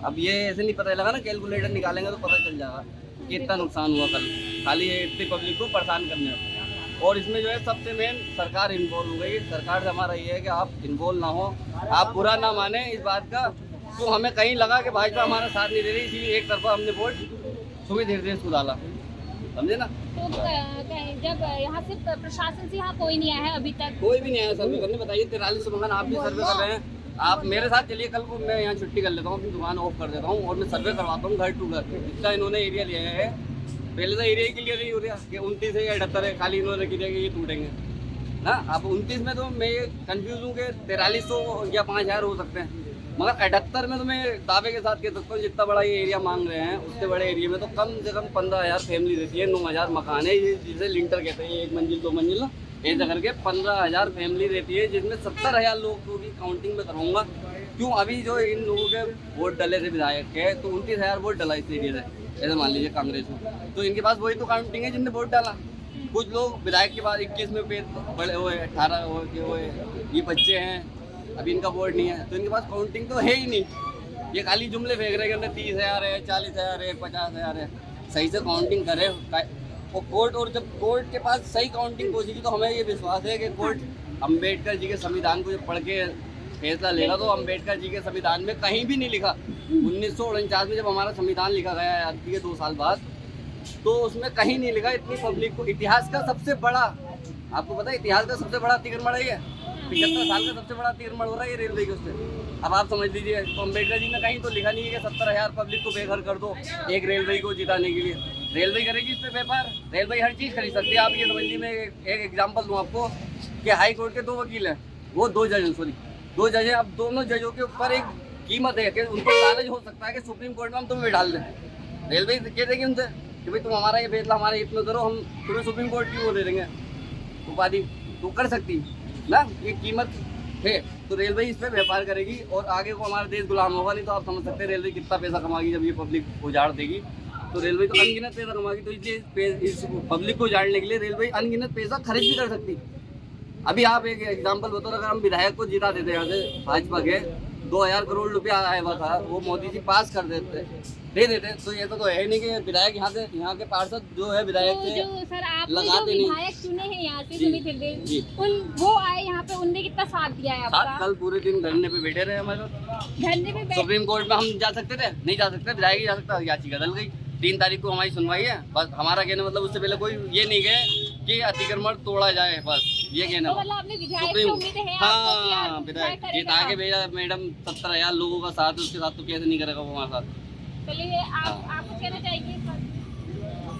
Speaker 13: अब ये ऐसे नहीं पता लगा ना, कैलकुलेटर निकालेंगे तो पता चल जाएगा कि इतना नुकसान हुआ कल, खाली इतनी पब्लिक को परेशान करने में। और इसमें जो है सबसे मेन सरकार इन्वॉल्व हो गई। सरकार से हमारा ये है कि आप इन्वॉल्व ना हो, आप बुरा ना माने इस बात का। तो हमें कहीं लगा कि भाजपा हमारा साथ नहीं दे रही, इसीलिए एक तरफा हमने वोट सुबह धीरे इसको डाला, समझे ना।
Speaker 2: तो जब यहाँ से प्रशासन से यहाँ कोई नहीं आया है अभी तक?
Speaker 13: कोई भी नहीं आया सर्वे करने। बताइए 4300 मकान आप भी सर्वे कर रहे हैं, आप मेरे साथ चलिए, कल को मैं यहाँ छुट्टी कर लेता हूँ, अपनी दुकान ऑफ कर देता हूँ और मैं सर्वे करवाता हूँ घर टू घर। जितना इन्होंने एरिया लिया है, पहले तो एरिया ही क्लियर नहीं हो रहा कि 29 है या 78 है, खाली इन्होंने किया कि ये टूटेंगे ना। अब 29 में तो मैं कंफ्यूज हूँ कि 4300 या 5000 हो सकते हैं, मगर 78 में तो मैं दावे के साथ कह सकता हूँ जितना बड़ा ये एरिया मांग रहे हैं उससे बड़े एरिया में तो कम से कम 15,000 फैमिली रहती है, 9,000 मकान है, ये जिसे लिंटर कहते हैं, 1 मंजिल 2 मंजिल ना, ऐसा करके 15,000 फैमिली रहती है, जिसमें 70,000 लोगों की काउंटिंग में करूँगा। क्यों अभी जो इन लोगों के वोट डले थे विधायक के, तो 29,000 वोट डला इस एरिया से, ऐसे मान लीजिए कांग्रेस में, तो इनके पास वही तो काउंटिंग है जिनने वोट डाला। कुछ लोग विधायक के बाद 21 में पे बड़े हुए, 18 हुए, ये बच्चे हैं, अभी इनका वोट नहीं है, तो इनके पास काउंटिंग तो है ही नहीं। ये खाली जुमले फेंक रहे हैं कि 30,000 है, 40,000 है, 50,000 है, सही से काउंटिंग करे वो कोर्ट। और जब कोर्ट के पास सही काउंटिंग पहुंचेगी तो हमें ये विश्वास है कि कोर्ट अम्बेडकर जी के संविधान को जब पढ़ के फैसला लेगा, तो अम्बेडकर जी के संविधान में कहीं भी नहीं लिखा, 1949 में जब हमारा संविधान लिखा गया है आज़ादी के 2 साल बाद, तो उसमें कहीं नहीं लिखा इतनी पब्लिक को। इतिहास का सबसे बड़ा, आपको पता है इतिहास का सबसे बड़ा अतिक्रमण है ये, 75 साल का सबसे बड़ा अतिक्रमण हो रहा है ये रेलवे के उससे। अब आप समझ लीजिए, तो अम्बेडकर जी ने कहीं तो लिखा नहीं है कि 70,000 पब्लिक को बेघर कर दो एक रेलवे को जिताने के लिए। रेलवे करेगी इस पे व्यापार, रेलवे हर चीज़ खरीद सकती है। आप ये समझ लीजिए, मैं एक एग्जाम्पल दूँ आपको कि हाई कोर्ट के 2 वकील हैं, वो 2 जज हैं, सॉरी 2 जज हैं। अब दोनों जजों के ऊपर एक कीमत है कि उनको लालच हो सकता है कि सुप्रीम कोर्ट में हम तुम्हें डाल दें। रेलवे कह देगी उनसे कि भाई तुम हमारा ये फैसला हमारे हित में करो, हम तुम्हें सुप्रीम कोर्ट की वो दे देंगे उपाधि, तो कर सकती ना, ये कीमत है। तो रेलवे इस पर व्यापार करेगी और आगे को हमारा देश गुलाम होगा नहीं। तो आप समझ सकते हैं रेलवे कितना पैसा कमाएगी जब ये पब्लिक उजाड़ देगी, तो रेलवे तो अनगिनत पैसा कमाएगी। तो इसलिए इस पब्लिक को उजाड़ने के लिए रेलवे अनगिनत पैसा खर्च भी कर सकती। अभी आप एक एग्जाम्पल बताओ, अगर हम विधायक को जिता देते यहाँ से भाजपा के, 2,000 करोड़ रुपया आया हुआ था, वो मोदी जी पास कर देते दे देते, तो ये तो है नहीं कि विधायक यहाँ के पार्षद जो है विधायक
Speaker 2: तो
Speaker 13: से
Speaker 2: जो सर आपने जो
Speaker 13: लगाते नहीं।
Speaker 2: विधायक चुने हैं यहाँ से सुमित हृदय, वो आए यहाँ पे, उनने कितना साथ दिया है आपका?
Speaker 13: कल पूरे दिन धरने पे बैठे रहे हमारे साथ।
Speaker 2: धरने पे
Speaker 13: सुप्रीम कोर्ट में हम जा सकते थे, नहीं जा सकते, विधायक ही जा सकता, याचिका डल गई। 3 तारीख को हमारी सुनवाई है, बस हमारा कहना मतलब उससे पहले कोई ये नहीं कहे कि अतिक्रमण तोड़ा जाए, बस ये कहना।
Speaker 2: तो मतलब अपने विधायक से उम्मीद है आपको कि
Speaker 13: हाँ, विधायक जिता के भेजा मैडम, 70,000 लोगों का साथ, उसके साथ तो कैसे नहीं करेगा वो हमारे साथ।
Speaker 2: चलिए आप कुछ कहना चाहिए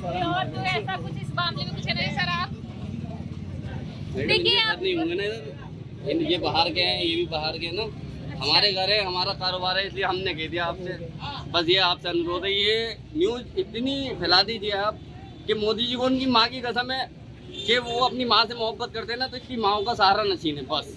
Speaker 2: कोई और जो ऐसा कुछ इस मामले में कुछ है नहीं सर? आप देखिए, आप
Speaker 13: नहीं होंगे ना इधर, ये बाहर के हैं, ये भी बाहर के हैं ना, हमारे घर है, हमारा कारोबार है, इसलिए हमने कह दिया आपसे। बस ये आपसे अनुरोध है, ये न्यूज़ इतनी फैला दीजिए आप कि मोदी जी को उनकी माँ की कसम है कि वो अपनी माँ से मोहब्बत करते हैं ना, तो इसकी माँओं का सहारा न छीने। बस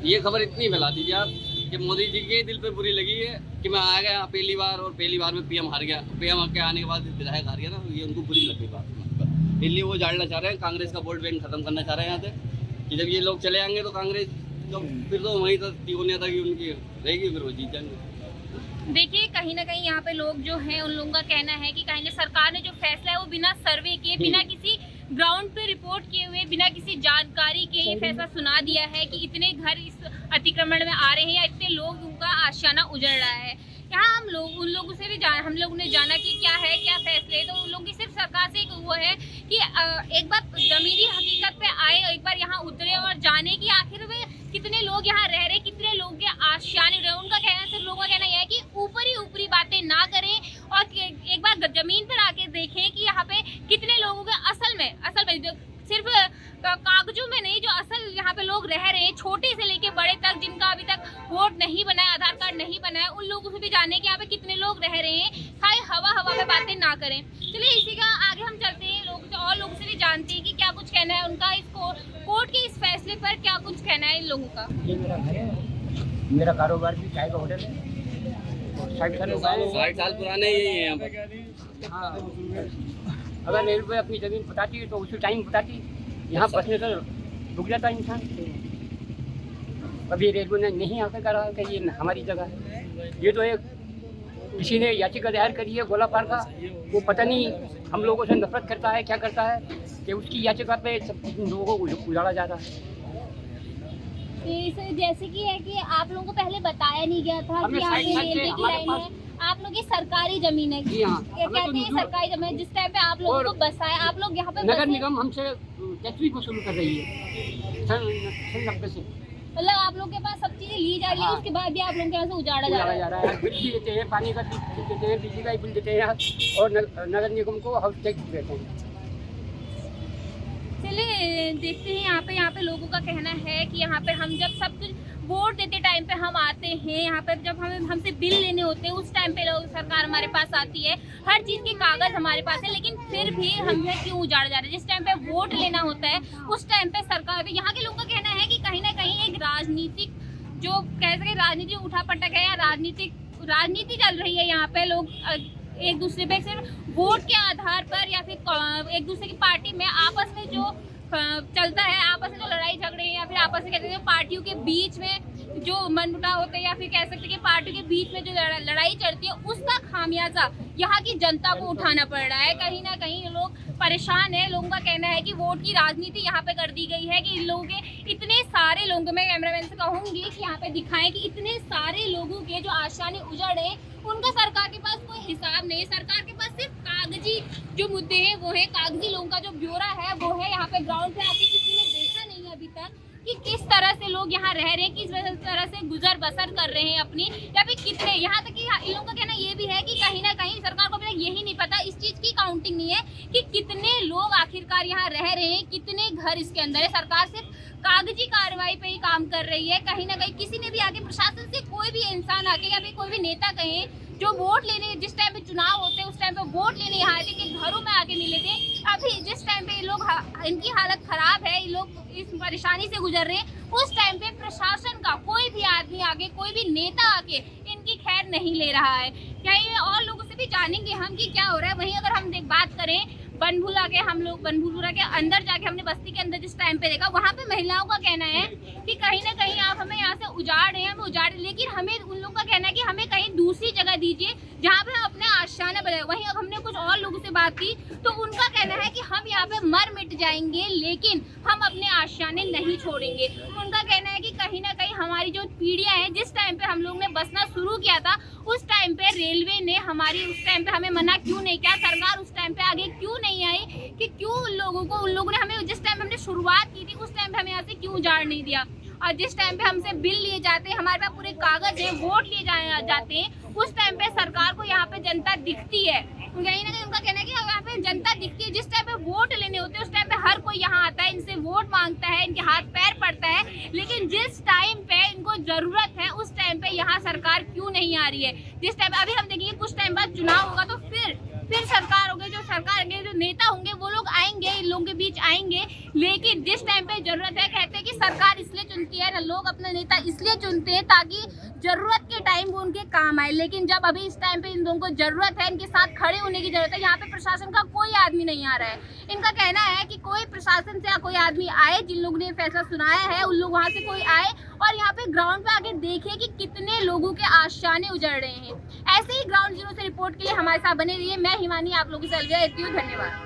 Speaker 13: ये खबर इतनी फैला दीजिए आप कि मोदी जी के दिल पे बुरी लगी है कि मैं आ गया पहली बार और पहली बार में पीएम हार गया, पीएम के आने के बाद विधायक हार गया ना, ये उनको बुरी लगी बात। इसलिए वो जाड़ना चाह रहे हैं, कांग्रेस का वोट बैंक खत्म करना चाह रहे हैं यहाँ से, कि जब ये लोग चले आएंगे तो कांग्रेस तो फिर तो वहीं तक तिकोनिया तक ही उनकी रहेगी, फिर वो जीत जाएंगे।
Speaker 2: देखिए, कहीं ना कहीं यहाँ पे लोग जो हैं उन लोगों का कहना है कि कहीं सरकार ने जो फैसला है वो बिना सर्वे किए, बिना किसी ग्राउंड पे रिपोर्ट किए हुए, बिना किसी जानकारी के ये फैसला सुना दिया है कि इतने घर इस अतिक्रमण में आ रहे हैं या इतने लोगों का आशियाना उजड़ रहा है। यहाँ हम लोग उन लोगों से भी हम लोगों ने जाना कि क्या है, क्या फैसले, तो उन लोगों की सिर्फ सरकार से एक वो है कि एक बार ज़मीनी हकीकत पे आए, एक बार यहाँ उतरे और जाने की आखिर में कितने लोग यहाँ रह रहे, कितने लोग के आशियाने रहे। उनका कहना, सिर्फ लोगों का कहना यह है कि ऊपरी बातें ना करें और एक बार ज़मीन पर आके देखें कि यहाँ पे कितने लोगों के असल में सिर्फ कागजों में नहीं, जो असल यहाँ पे लोग रह रहे हैं, छोटे से लेके बड़े तक, जिनका अभी तक वोट नहीं बना है, आधार कार्ड नहीं बना है, उन लोगों से भी जाने कि यहाँ पे कितने लोग रह रहे हैं। खाली हवा में बातें ना करें। चलिए इसी का आगे हम चलते हैं, लोगों से भी जानते हैं कि क्या कुछ कहना है उनका, इस कोर्ट के इस फैसले पर क्या कुछ कहना है इन लोगों का।
Speaker 8: ये मेरा घर है, मेरा कारोबार भी चाय का होटल है,
Speaker 14: 60 साल हो गए।
Speaker 13: 60 साल पुराने यही है यहाँ पर।
Speaker 14: हाँ, अगर रेलवे अपनी ज़मीन बताती तो उसी टाइम बताती, यहाँ बसने से रुक जाता इंसान। अभी रेलवे ने नहीं आकर करा कि ये हमारी जगह है। ये तो एक किसी ने याचिका दायर करी है गोला पार का, वो पता नहीं हम लोगों से नफरत करता है क्या करता है कि उसकी याचिका पे सब लोगों को उजाड़ा जा रहा है।
Speaker 2: जैसे कि है कि आप लोगों को पहले बताया नहीं गया था कि यहाँ पे रेलवे की लाइन है, आप लोग की सरकारी जमीन है, कहते हैं सरकारी जमीन। जिस टाइम पे आप लोगों को बसाया, आप लोग यहाँ पे
Speaker 14: नगर निगम हमसे टैक्स भी वसूल कर रही है सन 90 से।
Speaker 2: मतलब आप लोग के पास सब चीजें ली जा रही है, उसके बाद भी आप लोग के यहाँ से उजाड़ा जा रहा है।
Speaker 14: बिल भी देते हैं, पानी का बिल देते हैं, बिजली का बिल देते हैं और नगर निगम को हाउस टैक्स देते हैं।
Speaker 2: चलिए देखते हैं यहाँ पे लोगों का कहना है कि यहाँ पे हम जब सब कुछ वोट देते टाइम पे हम आते हैं, यहाँ पर जब हमें हमसे बिल लेने होते हैं उस टाइम पे लोग सरकार हमारे पास आती है, हर चीज़ के कागज़ हमारे पास है, लेकिन फिर भी हमें क्यों उजाड़ा जा रहा है। जिस टाइम पे वोट लेना होता है उस टाइम पे सरकार पे यहाँ के लोगों का कहना है कि कहीं ना कहीं एक राजनीतिक जो कह सके राजनीतिक उठापटक है या राजनीति चल रही है। यहाँ पे लोग एक दूसरे पे सिर्फ वोट के आधार पर या फिर एक दूसरे की पार्टी में आपस में जो चलता है, आपस में जो लड़ाई झगड़े या फिर आपस में कहते हैं पार्टियों के बीच में जो मनमुटाव होते हैं या फिर कह सकते हैं कि पार्टियों के बीच में जो लड़ाई चलती है उसका खामियाजा यहाँ की जनता को उठाना पड़ रहा है। कहीं ना कहीं लोग परेशान है। लोगों का कहना है कि वोट की राजनीति यहाँ पे कर दी गई है कि इन लोगों के इतने सारे लोगों, मैं कैमरामैन से कहूँगी कि यहाँ पे दिखाएं कि इतने सारे लोगों के जो आशाएं उजड़े, उनका सरकार के पास कोई हिसाब नहीं। सरकार के पास सिर्फ कागजी जो मुद्दे हैं वो है, कागजी लोगों का जो ब्यौरा है वो है। यहाँ पे ग्राउंड पे आके किसी ने देखा नहीं है अभी तक कि किस तरह से लोग यहाँ रह रहे हैं, किस तरह से गुजर बसर कर रहे हैं अपनी, या फिर कितने। यहाँ तक कि इन लोगों का कहना ये भी है कि कहीं ना कहीं सरकार को अभी तक यही नहीं पता, इस चीज़ की काउंटिंग नहीं है कि कितने लोग आखिरकार यहाँ रह रहे हैं, कितने घर इसके अंदर है। सरकार सिर्फ कागजी कार्रवाई पे ही काम कर रही है। कहीं ना कहीं किसी ने भी आके प्रशासन से कोई भी इंसान आके या फिर कोई भी नेता कहे जो वोट लेने, जिस टाइम पे चुनाव होते हैं उस टाइम पे वोट लेने यहाँ आते कि घरों में आके मिले थे। अभी जिस टाइम पे ये लोग इनकी हालत खराब है, ये लोग इस परेशानी से गुजर रहे हैं, उस टाइम पे प्रशासन का कोई भी आदमी आके, कोई भी नेता आके इनकी खैर नहीं ले रहा है। कहीं और लोगों से भी जानेंगे हम कि क्या हो रहा है। वहीं अगर हम बात करें बनभूला के, हम लोग बनभूला के अंदर जाके हमने बस्ती के अंदर जिस टाइम पे देखा, वहाँ पे महिलाओं का कहना है कि कहीं ना कहीं आप हमें यहाँ से उजाड़ रहे हैं, हमें उजाड़, लेकिन हमें उन लोगों का कहना है कि हमें कहीं दूसरी जगह दीजिए जहाँ पे हम अपने आशियाना बनाए। वहीं अब हमने कुछ और लोगों से बात की तो उनका कहना है कि हम यहाँ पे मर मिट जाएंगे लेकिन हम अपने आशियाने नहीं छोड़ेंगे। उनका कहना है कि कहीं ना कहीं हमारी जो पीढ़ियाँ हैं, जिस टाइम पे हम लोग ने बसना शुरू किया था उस टाइम पे रेलवे ने हमारी उस टाइम पे हमें मना क्यों नहीं किया, सरकार उस टाइम पे आगे क्यों नहीं आई कि क्यों उन लोगों ने हमें जिस टाइम हमने शुरुआत की थी उस टाइम पे हमें यहाँ से क्यों उजाड़ नहीं दिया। और जिस टाइम पे हमसे बिल लिए जाते हैं, हमारे पास पूरे कागज है, वोट लिए जाते हैं, उस टाइम पे सरकार को यहाँ पे जनता दिखती है। कहीं ना कहीं उनका कहना है कि यहाँ पे जनता दिखती है। जिस टाइम पे वोट लेने होते हैं उस टाइम पे हर कोई यहाँ आता है, इनसे वोट मांगता है, इनके हाथ पैर पड़ता है, लेकिन जिस टाइम पे इनको जरूरत है उस टाइम पे यहाँ सरकार क्यों नहीं आ रही है। जिस टाइम अभी हम देखेंगे कुछ टाइम बाद चुनाव होगा तो फिर सरकार होगी, जो सरकार के जो नेता होंगे वो लोग आएंगे, इन लोगों के बीच आएंगे, लेकिन जिस टाइम पे जरूरत है, कहते हैं कि सरकार इसलिए चुनती है ना, लोग अपने नेता इसलिए चुनते हैं ताकि जरूरत के टाइम वो उनके काम आए। लेकिन जब अभी इस टाइम पे इन लोगों को जरूरत है, इनके साथ खड़े होने की जरूरत है, यहाँ पे प्रशासन का कोई आदमी नहीं आ रहा है। इनका कहना है कि कोई प्रशासन से कोई आदमी आए, जिन लोगों ने फैसला सुनाया है उन लोग वहाँ से कोई आए और यहाँ पे ग्राउंड पे आके देखे कि कितने लोगों के आशाने उजड़ रहे हैं। ऐसे ही ग्राउंड जीरो से रिपोर्ट के लिए हमारे साथ बने रहिए। मैं हिमानी आप लोगों से अलविदा लेती हूँ। धन्यवाद।